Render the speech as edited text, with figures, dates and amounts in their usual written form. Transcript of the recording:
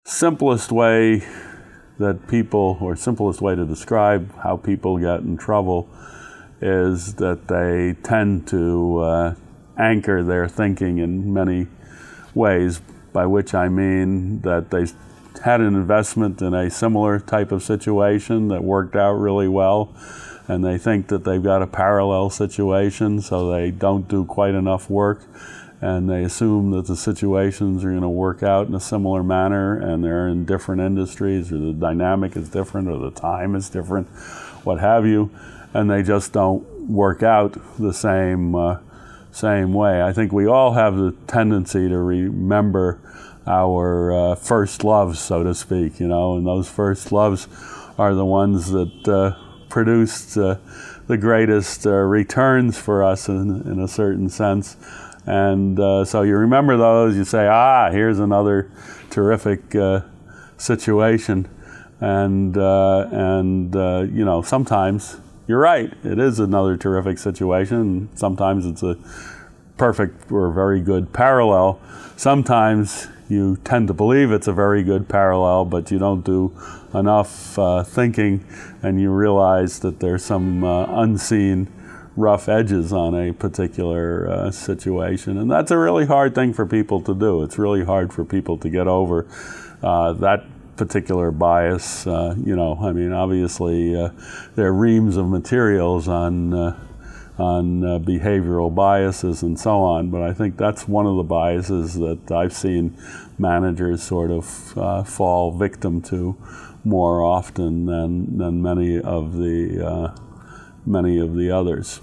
Simplest way simplest way to describe how people get in trouble is that they tend to anchor their thinking in many ways, by which I mean that they had an investment in a similar type of situation that worked out really well, and they think that they've got a parallel situation, so they don't do quite enough work, and they assume that the situations are going to work out in a similar manner, and they're in different industries, or the dynamic is different, or the time is different, what have you, and they just don't work out the same way. I think we all have the tendency to remember our first loves, so to speak, and those first loves are the ones that produced the greatest returns for us in a certain sense. And so you remember those, you say, here's another terrific situation. And sometimes you're right, it is another terrific situation. Sometimes it's a perfect or very good parallel. Sometimes you tend to believe it's a very good parallel, but you don't do enough thinking, and you realize that there's some unseen rough edges on a particular situation. And that's a really hard thing for people to do. It's really hard for people to get over that particular bias. Obviously there are reams of materials on behavioral biases and so on, but I think that's one of the biases that I've seen managers sort of fall victim to more often than many of the others.